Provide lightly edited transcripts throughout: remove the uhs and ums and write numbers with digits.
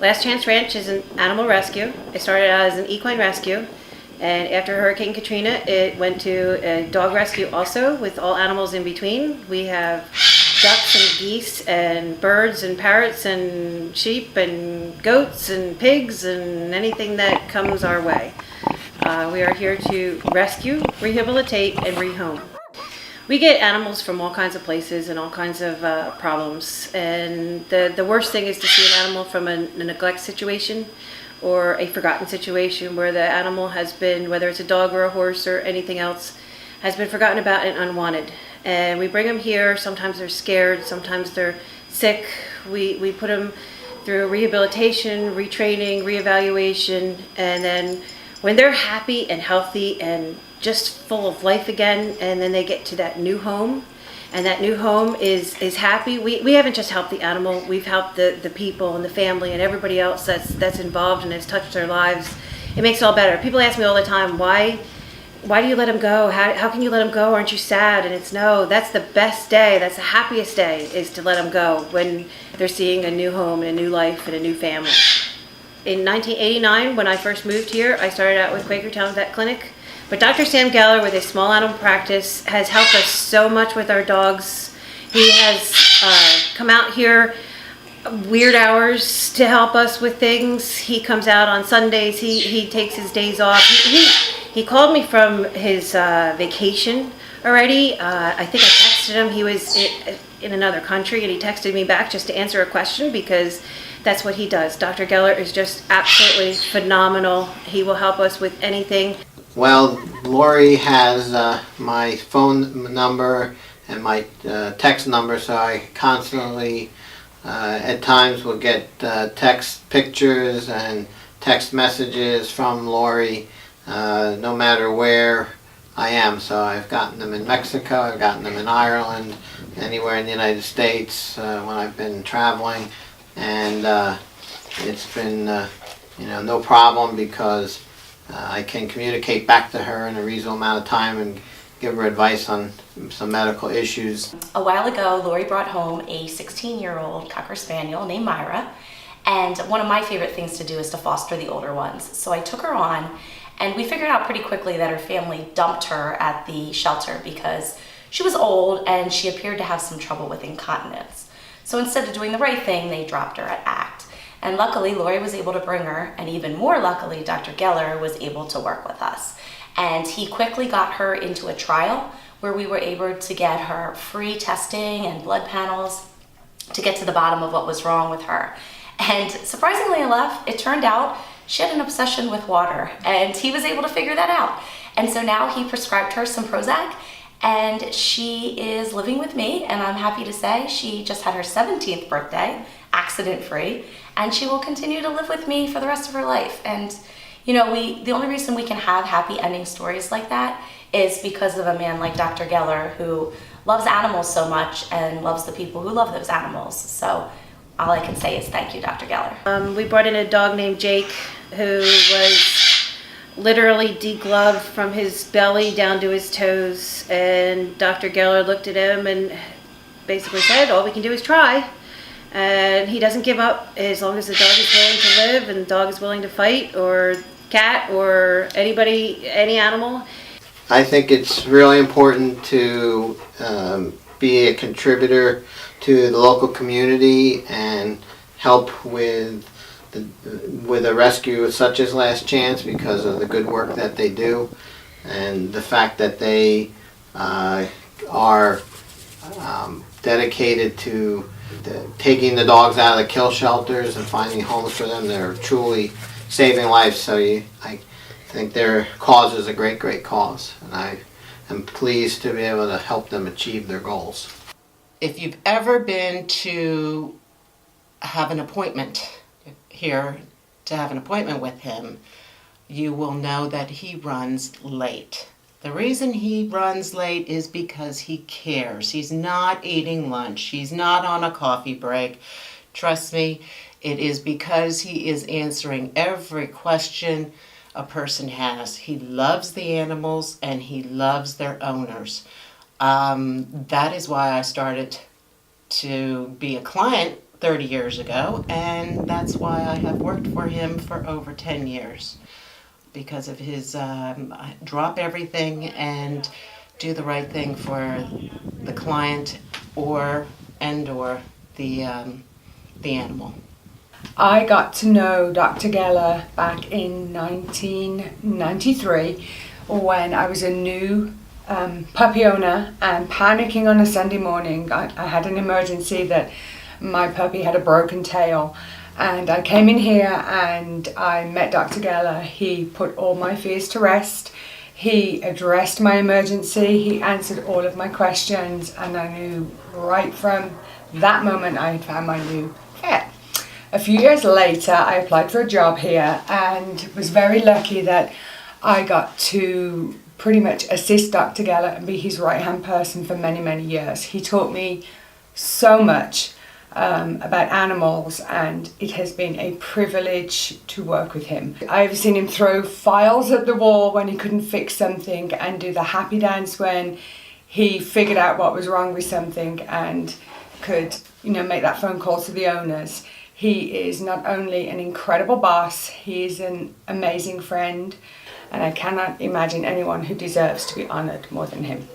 Last Chance Ranch is an animal rescue. It started out as an equine rescue, and after Hurricane Katrina, it went to a dog rescue also, with all animals in between. We have ducks and geese and birds and parrots and sheep and goats and pigs and anything that comes our way. We are here to rescue, rehabilitate, and rehome. We get animals from all kinds of places and all kinds of problems. And the worst thing is to see an animal from a neglect situation or a forgotten situation where the animal has been, whether it's a dog or a horse or anything else, has been forgotten about and unwanted. And we bring them here. Sometimes they're scared, sometimes they're sick. We put them through rehabilitation, retraining, reevaluation, and then when they're happy and healthy and just full of life again, and then they get to that new home, and that new home is happy. We haven't just helped the animal, we've helped the people and the family and everybody else that's involved and has touched their lives. It makes it all better. People ask me all the time, why do you let them go? How can you let them go? Aren't you sad? And it's no, that's the best day, that's the happiest day, is to let them go when they're seeing a new home and a new life and a new family. In 1989, when I first moved here, I started out with Quakertown Vet Clinic. But Dr. Sam Gala, with a small animal practice, has helped us so much with our dogs. He has come out here weird hours to help us with things. He comes out on Sundays. He takes his days off. He called me from his vacation already. I think I texted him. He was in another country, and he texted me back just to answer a question, because that's what he does. Dr. Geller is just absolutely phenomenal. He will help us with anything. Well, Lori has my phone number and my text number, so I constantly, at times, will get text pictures and text messages from Lori, no matter where I am. So I've gotten them in Mexico, I've gotten them in Ireland, anywhere in the United States when I've been traveling, and it's been no problem, because I can communicate back to her in a reasonable amount of time and give her advice on some medical issues. A while ago, Lori brought home a 16-year-old Cocker Spaniel named Myra, and one of my favorite things to do is to foster the older ones. So I took her on, and we figured out pretty quickly that her family dumped her at the shelter because she was old and she appeared to have some trouble with incontinence. So instead of doing the right thing, they dropped her at ACT. And luckily, Lori was able to bring her, and even more luckily, Dr. Geller was able to work with us. And he quickly got her into a trial where we were able to get her free testing and blood panels to get to the bottom of what was wrong with her. And surprisingly enough, it turned out she had an obsession with water, and he was able to figure that out. And so now he prescribed her some Prozac, and she is living with me, and I'm happy to say she just had her 17th birthday, accident-free, and she will continue to live with me for the rest of her life. And the only reason we can have happy ending stories like that is because of a man like Dr. Geller, who loves animals so much and loves the people who love those animals. So all I can say is thank you, Dr. Geller. We brought in a dog named Jake, who was literally degloved from his belly down to his toes, and Dr. Geller looked at him and basically said, all we can do is try. And he doesn't give up as long as the dog is willing to live and the dog is willing to fight, or cat, or anybody, any animal. I think it's really important to be a contributor to the local community and help with a rescue such as Last Chance, because of the good work that they do and the fact that they are dedicated to taking the dogs out of the kill shelters and finding homes for them. They're truly saving lives. So I think their cause is a great, great cause, and I am pleased to be able to help them achieve their goals. If you've ever been to have an appointment here, to have an appointment with him, you will know that he runs late. The reason he runs late is because he cares. He's not eating lunch. He's not on a coffee break. Trust me, it is because he is answering every question a person has. He loves the animals and he loves their owners. That is why I started to be a client 30 years ago, and that's why I have worked for him for over 10 years, because of his drop everything and do the right thing for the client or the animal. I got to know Dr. Gala back in 1993 when I was a new puppy owner and panicking on a Sunday morning. I had an emergency that my puppy had a broken tail, and I came in here and I met Dr. Gala. He put all my fears to rest. He addressed my emergency. He answered all of my questions, and I knew right from that moment I had found my new vet. A few years later, I applied for a job here and was very lucky that I got to pretty much assist Dr. Gala and be his right-hand person for many, many years. He taught me so much about animals, and it has been a privilege to work with him. I've seen him throw files at the wall when he couldn't fix something, and do the happy dance when he figured out what was wrong with something and could, make that phone call to the owners. He is not only an incredible boss, he is an amazing friend, and I cannot imagine anyone who deserves to be honored more than him.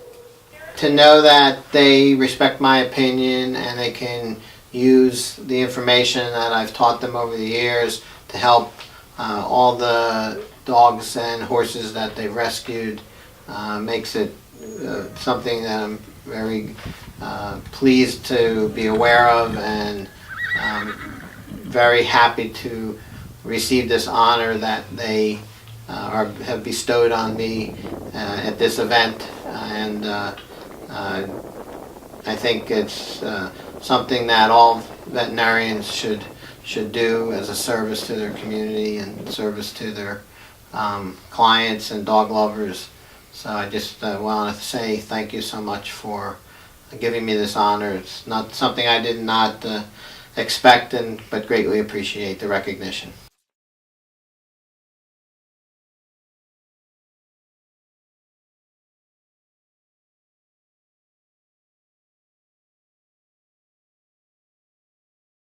To know that they respect my opinion and they can use the information that I've taught them over the years to help all the dogs and horses that they've rescued makes it something that I'm very pleased to be aware of, and very happy to receive this honor that they have bestowed on me at this event. And I think it's something that all veterinarians should do as a service to their community and service to their clients and dog lovers. So I just want to say thank you so much for giving me this honor. It's not something I did not expect, but greatly appreciate the recognition.